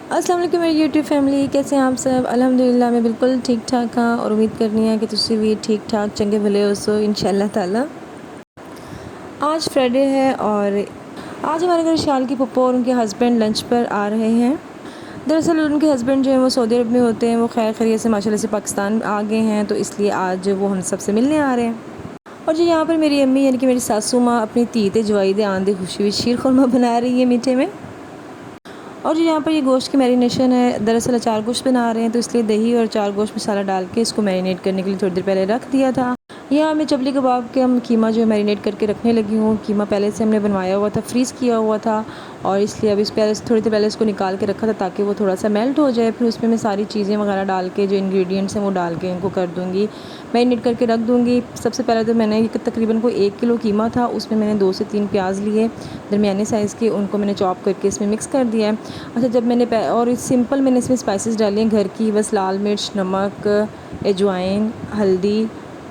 अस्सलाम वालेकुम मेरी यूट्यूब फैमिली, कैसे हैं आप सब। अल्हम्दुलिल्लाह मैं बिल्कुल ठीक ठाक हाँ और उम्मीद करनी है कि तुसी भी ठीक ठाक चंगे भले हो सो इंशाल्लाह ताला। आज फ्राइडे है और आज हमारे घर शाल की पप्पो और उनके हस्बैंड लंच पर आ रहे हैं। दरअसल उनके हस्बैंड जो हैं वो सऊदी अरब में होते हैं, वो खैर खैरियत से माशाल्लाह से पाकिस्तान आ गए हैं, तो इसलिए आज वो हम सब से मिलने आ रहे हैं। और जो यहाँ पर मेरी अम्मी यानी कि मेरी सासू माँ अपनी तीते जवाई दे आंदे खुशी हुई शीर खुरमा बना रही है मीठे में। और जो यहाँ पर ये गोश्त की मैरिनेशन है, दरअसल अचार गोश्त बना रहे हैं, तो इसलिए दही और अचार गोश्त मसाला डाल के इसको मैरिनेट करने के लिए थोड़ी देर पहले रख दिया था। यहाँ मैं चपली कबाब के हम कीमा जो मैरिनेट करके रखने लगी हूँ। कीमा पहले से हमने बनवाया हुआ था, फ्रीज़ किया हुआ था, और इसलिए अब इस पहले थोड़ी देर पहले इसको निकाल के रखा था ताकि वो थोड़ा सा मेल्ट हो जाए। फिर उसमें मैं सारी चीज़ें वगैरह डाल के जो इंग्रेडिएंट्स हैं वो डाल के इनको कर दूँगी, मैरिनेट करके रख दूँगी। सबसे पहले तो मैंने तकरीबन कोई 1 किलो कीमा था, उसमें मैंने 2 से 3 प्याज लिए दरमियाने साइज़ के, उनको मैंने चॉप करके इसमें मिक्स कर दिया है। अच्छा, जब मैंने और सिंपल मैंने इसमें स्पाइसेस डाली हैं घर की, बस लाल मिर्च, नमक, अजवाइन, हल्दी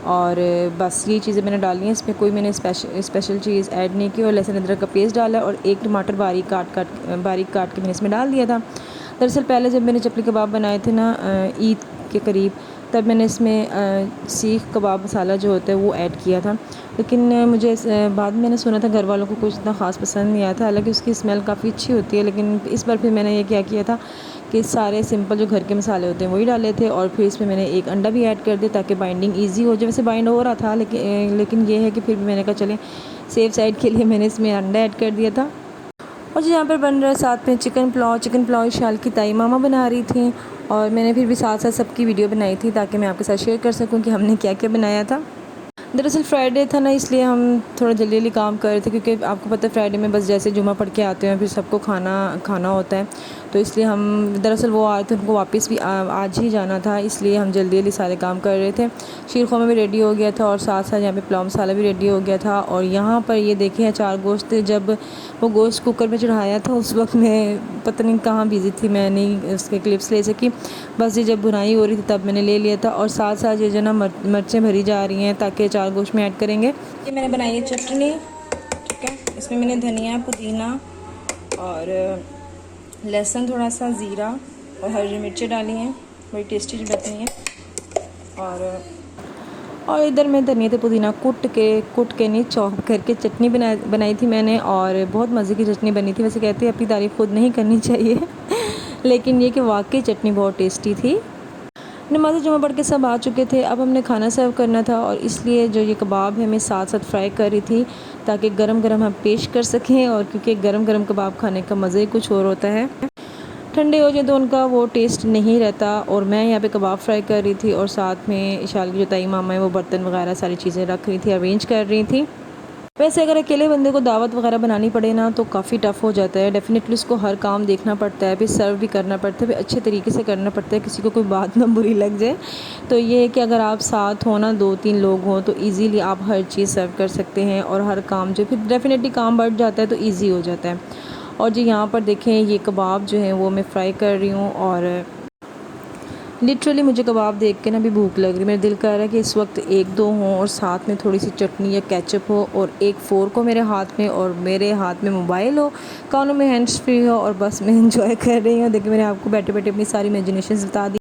और बस ये चीज़ें मैंने डाली हैं। इसमें कोई मैंने स्पेशल चीज़ ऐड नहीं की। और लहसुन अदरक का पेस्ट डाला और एक टमाटर बारीक काट के मैंने इसमें डाल दिया था। दरअसल पहले जब मैंने चपली कबाब बनाए थे ना ईद के करीब, तब मैंने इसमें सीख कबाब मसाला जो होता है वो ऐड किया था, लेकिन मुझे बाद में मैंने सुना था घर वालों को कुछ इतना ख़ास पसंद नहीं आया था। हालांकि उसकी स्मेल काफ़ी अच्छी होती है, लेकिन इस बार फिर मैंने ये क्या किया था कि सारे सिंपल जो घर के मसाले होते हैं वही डाले थे, और फिर इसमें मैंने एक अंडा भी ऐड कर दिया ताकि बाइंडिंग ईजी हो जाए। वैसे बाइंड हो रहा था, लेकिन ये है कि फिर भी मैंने कहा चलें सेफ साइड के लिए मैंने इसमें अंडा ऐड कर दिया था। और जो यहाँ पर बन रहा है साथ में चिकन पुलाव शाल की ताई मामा बना रही थी, और मैंने फिर भी साथ साथ सबकी वीडियो बनाई थी ताकि मैं आपके साथ शेयर कर सकूँ कि हमने क्या क्या बनाया था। दरअसल फ्राइडे था ना, इसलिए हम थोड़ा जल्दी जल्दी काम कर रहे थे, क्योंकि आपको पता है फ्राइडे में बस जैसे जुमा पढ़ के आते हैं फिर सबको खाना खाना होता है, तो इसलिए हम दरअसल वो आए थे, उनको वापस भी आज ही जाना था, इसलिए हम जल्दी जल्दी सारे काम कर रहे थे। शीर खुरमा भी रेडी हो गया था और साथ साथ यहाँ पे पुलाव मसाला भी रेडी हो गया था। और यहाँ पर ये देखें अचार गोश्त, जब वो गोश्त कुकर में चढ़ाया था उस वक्त मैं पता नहीं कहाँ बिज़ी थी, मैं नहीं उसके क्लिप्स ले सकी। बस ये जब बुनाई हो रही थी तब मैंने ले लिया था। और साथ साथ ये जो ना मिर्चें भरी जा रही हैं ताकि अचार गोश्त में ऐड करेंगे। ये मैंने बनाई है चटनी, ठीक है। इसमें मैंने धनिया, पुदीना और लहसुन, थोड़ा सा ज़ीरा और हरी मिर्चें डाली हैं, बड़ी टेस्टी लगती हैं। और इधर मैं धनिया तो पुदीना कूट के नहीं चॉप करके चटनी बनाई थी मैंने, और बहुत मज़े की चटनी बनी थी। वैसे कहते हैं अपनी तारीफ़ खुद नहीं करनी चाहिए लेकिन ये कि वाकई चटनी बहुत टेस्टी थी। नमाज़ जुमा पढ़ के सब आ चुके थे, अब हमने खाना सर्व करना था, और इसलिए जो ये कबाब है मैं साथ साथ फ्राई कर रही थी ताकि गरम गरम हम पेश कर सकें, और क्योंकि गरम गरम कबाब खाने का मज़ा ही कुछ और होता है। ठंडे हो जाए तो उनका वो टेस्ट नहीं रहता। और मैं यहाँ पे कबाब फ्राई कर रही थी, और साथ में इशाल की जो ताई मामा है वो बर्तन वगैरह सारी चीज़ें रख रही थी, अरेंज कर रही थी। वैसे अगर अकेले बंदे को दावत वगैरह बनानी पड़े ना तो काफ़ी टफ़ हो जाता है। डेफ़िनेटली उसको हर काम देखना पड़ता है, फिर सर्व भी करना पड़ता है, फिर अच्छे तरीके से करना पड़ता है, किसी को कोई बात ना बुरी लग जाए। तो ये है कि अगर आप साथ हो ना, 2-3 लोग हों, तो ईज़िली आप हर चीज़ सर्व कर सकते हैं, और हर काम जो फिर डेफ़िनेटली काम बढ़ जाता है तो ईज़ी हो जाता है। और जो यहाँ पर देखें ये कबाब जो है वो मैं फ्राई कर रही हूँ, और लिटरली मुझे कबाब देख के ना भी भूख लग रही। मेरा दिल कर रहा है कि इस वक्त 1-2 हों और साथ में थोड़ी सी चटनी या केचप हो, और एक फ़ोर्क हो मेरे हाथ में, और मेरे हाथ में मोबाइल हो, कानों में हैंड्स फ्री हो, और बस मैं इंजॉय कर रही हूँ। देखिए मैंने आपको बैठे बैठे अपनी सारी इमेजिनेशंस बता दी।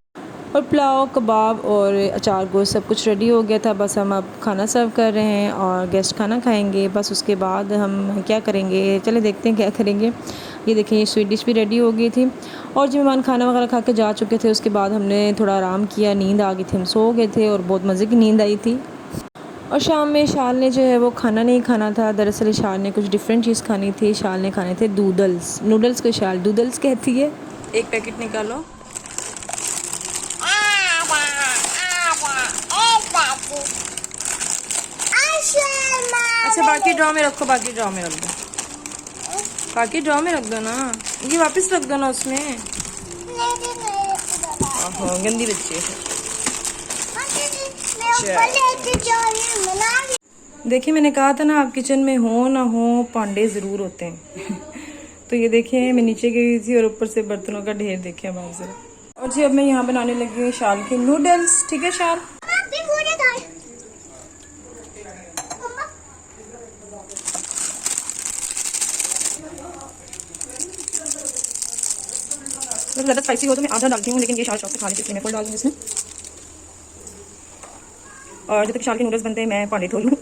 और पुलाव, कबाब और अचार गोश्त सब कुछ रेडी हो गया था। बस हम अब खाना सर्व कर रहे हैं और गेस्ट खाना खाएंगे। बस उसके बाद हम क्या करेंगे, चले देखते हैं क्या करेंगे। ये देखिए ये स्वीट डिश भी रेडी हो गई थी, और जो मेहमान खाना वगैरह खा के जा चुके थे उसके बाद हमने थोड़ा आराम किया, नींद आ गई थी, हम सो गए थे, और बहुत मज़े की नींद आई थी। और शाम में शाल ने जो है वो खाना नहीं खाना था। दरअसल शाल ने कुछ डिफरेंट चीज़ खानी थी। शाल ने खाने थे दूडल्स, नूडल्स को शाल दूडल्स कहती है। एक पैकेट निकालो। अच्छा बाकी ड्रॉ में रखो, बाकी ड्रॉ में रख दो, बाकी ड्रॉ में रख दो ना, ये वापस रख दो ना उसमें। गंदी बच्ची है। देखिए मैंने कहा था ना, आप किचन में हो ना हो पांडे ज़रूर होते हैं तो ये देखिए मैं नीचे गई थी और ऊपर से बर्तनों का ढेर देखिए बाहर से। और जी अब मैं यहाँ बनाने लगी हूँ शाल के नूडल्स, ठीक है शाल। अगर ज़्यादा स्पाइसी हो तो मैं आधा डालती हूँ, लेकिन ये शाल शौक से खा लेती हूँ, मैं फुल डाल दूँगी इसमें। और जब तक शाल के नूडल्स बनते हैं मैं पानी ढोल लूँ।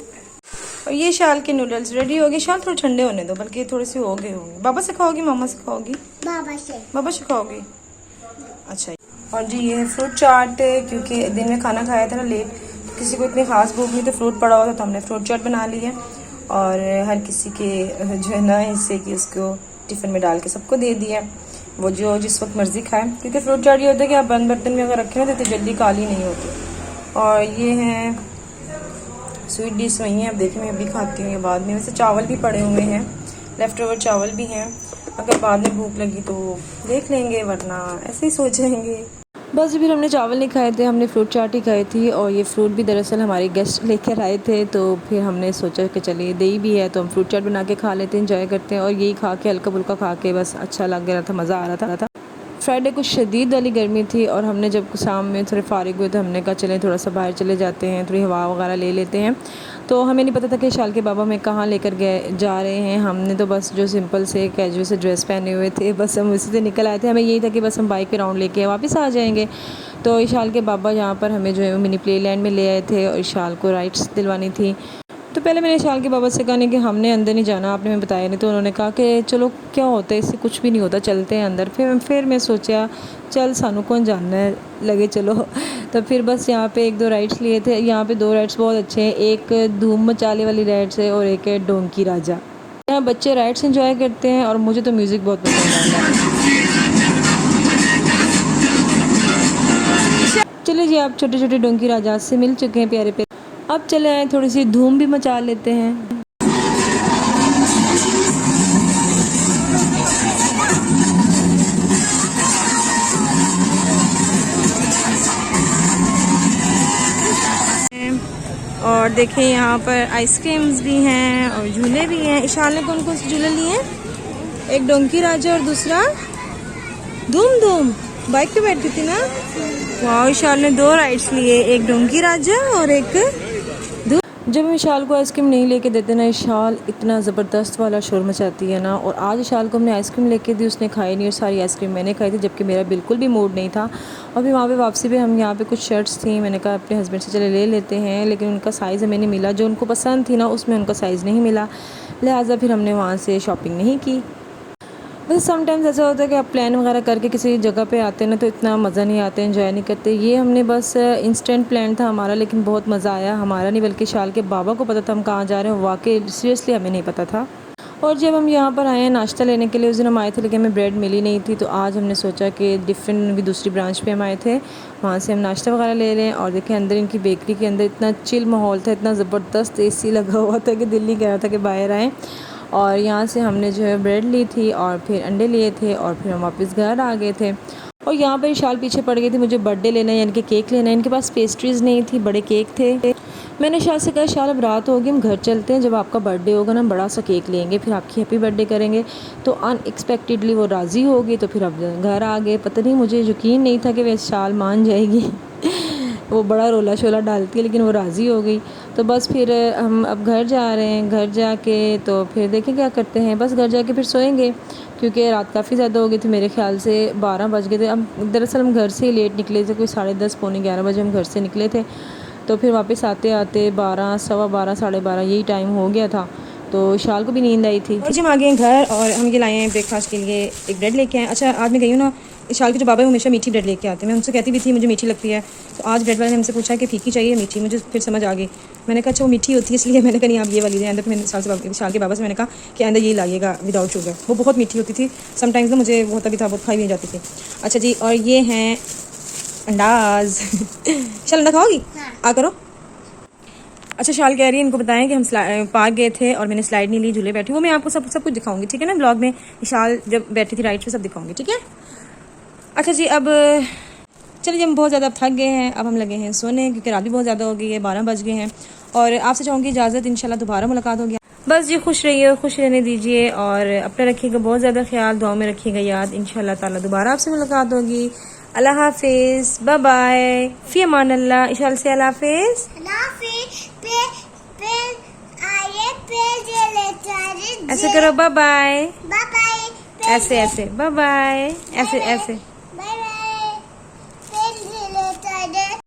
और ये शाल के नूडल्स रेडी हो गए। शाल थोड़े ठंडे होने दो, बल्कि थोड़े से हो गए होंगे। बाबा से खाओगी, मामा से खाओगी? बाबा से खाओगी। अच्छा। और जी ये है फ्रूट चाट, क्योंकि दिन में खाना खाया था ना लेट, किसी को इतनी खास भूख नहीं, तो फ्रूट पड़ा हुआ था तो हमने फ्रूट चाट बना ली है। और हर किसी के जो है ना हिस्से की उसको टिफ़िन में डाल के सबको दे दिया, वो जो जिस वक्त मर्ज़ी खाए। क्योंकि फ्रूट चाट ये होता है कि आप बंद बर्तन में अगर रखें ना तो जल्दी काली नहीं होती। और ये हैं स्वीट डिश वही है। अब देखिए मैं अभी खाती हूँ या बाद में। वैसे चावल भी पड़े हुए हैं, लेफ्ट ओवर चावल भी हैं, अगर बाद में भूख लगी तो देख लेंगे, वरना ऐसे ही सोच लेंगे। बस फिर हमने चावल नहीं खाए थे, हमने फ्रूट चाट ही खाई थी। और ये फ्रूट भी दरअसल हमारे गेस्ट लेकर आए थे, तो फिर हमने सोचा कि चलिए दही भी है तो हम फ्रूट चाट बना के खा लेते हैं, इंजॉय करते हैं। और यही खा के हल्का फुल्का खा के बस अच्छा लग रहा था, मज़ा आ रहा था। फ्राइडे कुछ शदीद वाली गर्मी थी और हमने जब शाम में थोड़े फारिग हुए तो हमने कहा चलें थोड़ा सा बाहर चले जाते हैं, थोड़ी हवा वगैरह ले लेते हैं। तो हमें नहीं पता था कि शाल के बाबा हमें कहाँ लेकर गए जा रहे हैं। हमने तो बस जो सिंपल से कैजुअल से ड्रेस पहने हुए थे, बस हम उसी से निकल आए थे। हमें यही था कि बस हम बाइक पे राउंड लेके वापस आ जाएंगे। तो इशाल के बाबा यहाँ पर हमें जो है मिनी प्ले लैंड में ले आए थे और इशाल को राइड्स दिलवानी थी। तो पहले मैंने इशाल के बाबा से कहा नहीं कि हमने अंदर नहीं जाना, आपने हमें बताया नहीं। तो उन्होंने कहा कि चलो क्या होता है, इससे कुछ भी नहीं होता, चलते हैं अंदर। फिर मैं सोचा चल सानू कौन जानना है, लगे चलो। तो फिर बस यहाँ पे 1-2 राइड्स लिए थे। यहाँ पे 2 राइड्स बहुत अच्छे हैं, एक धूम मचाले वाली राइड्स है और एक है डोंकी राजा। यहाँ बच्चे राइड्स एंजॉय करते हैं और मुझे तो म्यूज़िक बहुत पसंद आता है। चलिए जी, आप छोटे छोटे डोंकी राजा से मिल चुके हैं प्यारे प्यारे, अब चले आए थोड़ी सी धूम भी मचा लेते हैं। और देखें यहाँ पर आइसक्रीम्स भी हैं और झूले भी हैं। इशाल ने कौन कौन से झूले लिए हैं? एक डोंकी राजा और दूसरा धूम धूम। बाइक पे बैठी थी ना? वाह, इशाल ने 2 राइड्स लिए, एक डोंकी राजा और एक धूम। जब हम इशाल को आइसक्रीम नहीं लेके देते ना, इशाल इतना ज़बरदस्त वाला शोर मचाती है ना। और आज इशाल को हमने आइसक्रीम लेके दी, उसने खाई नहीं और सारी आइसक्रीम मैंने खाई थी, जबकि मेरा बिल्कुल भी मूड नहीं था। और फिर वहाँ पे वापसी पे हम यहाँ पे कुछ शर्ट्स थी, मैंने कहा अपने हस्बैंड से चले ले लेते हैं, लेकिन उनका साइज़ हमें नहीं मिला, जो उनको पसंद थी ना उसमें उनका साइज़ नहीं मिला, लिहाजा फिर हमने वहाँ से शॉपिंग नहीं की। बस समटाइम्स ऐसा होता है कि आप प्लान वगैरह करके किसी जगह पे आते हैं ना तो इतना मज़ा नहीं आता, एंजॉय नहीं करते। ये हमने बस इंस्टेंट प्लान था हमारा, लेकिन बहुत मज़ा आया। हमारा नहीं बल्कि शाल के बाबा को पता था हम कहाँ जा रहे हैं, वाकई सीरियसली हमें नहीं पता था। और जब हम यहाँ पर आए हैं नाश्ता लेने के लिए, उस दिन हम आए थे लेकिन हमें ब्रेड मिली नहीं थी, तो आज हमने सोचा कि डिफरेंट उनकी दूसरी ब्रांच पे हम आए थे, वहाँ से हम नाश्ता वगैरह ले रहे हैं। और देखें अंदर इनकी बेकरी के अंदर इतना चिल माहौल था, इतना ज़बरदस्त AC लगा हुआ था कि दिल नहीं कह रहा था कि बाहर आएँ। और यहाँ से हमने जो है ब्रेड ली थी और फिर अंडे लिए थे और फिर हम वापस घर आ गए थे। और यहाँ पर शाल पीछे पड़ गई थी, मुझे बर्थडे लेना है यानी कि केक लेना है। इनके पास पेस्ट्रीज़ नहीं थी, बड़े केक थे। मैंने शाल से कहा शाल अब रात होगी, हम घर चलते हैं, जब आपका बर्थडे होगा ना हम बड़ा सा केक लेंगे, फिर आपकी हैप्पी बर्थडे करेंगे। तो अनएक्सपेक्टेडली वो राज़ी होगी, तो फिर अब घर आ गए। पता नहीं, मुझे यकीन नहीं था कि वह शाल मान जाएगी। वो बड़ा रोला शोला डालती है, लेकिन वो राज़ी हो गई। तो बस फिर हम अब घर जा रहे हैं, घर जाके तो फिर देखें क्या करते हैं। बस घर जाके फिर सोएंगे, क्योंकि रात काफ़ी ज़्यादा हो गई थी, मेरे ख्याल से 12 बज गए थे। अब दरअसल हम घर से ही लेट निकले थे, कोई 10:30 पौने 11 बजे हम घर से निकले थे। तो फिर वापस आते आते 12, सवा 12, 12:30 यही टाइम हो गया था। तो शाल को भी नींद आई थी। और जब हम आ गए हैं घर और हम ये लाए हैं ब्रेकफास्ट के लिए, एक ब्रेड लेके आए। अच्छा, आज मैं गई हूँ ना, शाल के जो बाबा है हमेशा मीठी ब्रेड लेके आते हैं, मैं उनसे कहती भी थी मुझे मीठी लगती है। तो आज ब्रेड वाले ने हमसे पूछा कि फीकी चाहिए मीठी, मुझे फिर समझ आ गई। मैंने कहा अच्छा वो मीठी होती है, इसलिए मैंने कहा नहीं आप ये वाली दें। अंदर मैंने शाल के बाबा से मैंने कहा कि अंदर ये लाइएगा विदाउट शुगर, वो बहुत मीठी होती थी। समटाइम्स ना मुझे वो होता भी था, बहुत खाई नहीं जाती थी। अच्छा जी, और ये हैं अंडाज। शाल अंडा खाओगी? आ करो। अच्छा, शाल कह रही है इनको बताएं कि हम पार्क गए थे और मैंने स्लाइड नहीं ली, झूले बैठी, वो मैं आपको सब कुछ दिखाऊंगी, ठीक है ना, ब्लॉग में शाल जब बैठी थी राइड पे सब दिखाऊंगी, ठीक है। अच्छा जी, अब चलिए, हम बहुत ज़्यादा थक गए हैं, अब हम लगे हैं सोने, क्योंकि रात भी बहुत ज़्यादा हो गई है, 12 बज गए हैं। और आपसे चाहूँगी इजाज़त, इंशाल्लाह दोबारा मुलाकात होगी। बस जी, खुश रहिए, खुश रहने दीजिए और अपना रखिएगा बहुत ज़्यादा ख्याल, दुआ में रखिएगा याद। इंशाल्लाह ताला दोबारा आपसे मुलाकात होगी। अल्लाह हाफिज़, बाय बाय, फ़ी अमान अल्लाह। इशाल से अल्लाह हाफिज़। ऐसे करो, बाय बाय, ऐसे ऐसे, बाय बाय, ऐसे ऐसे। फ्राइडे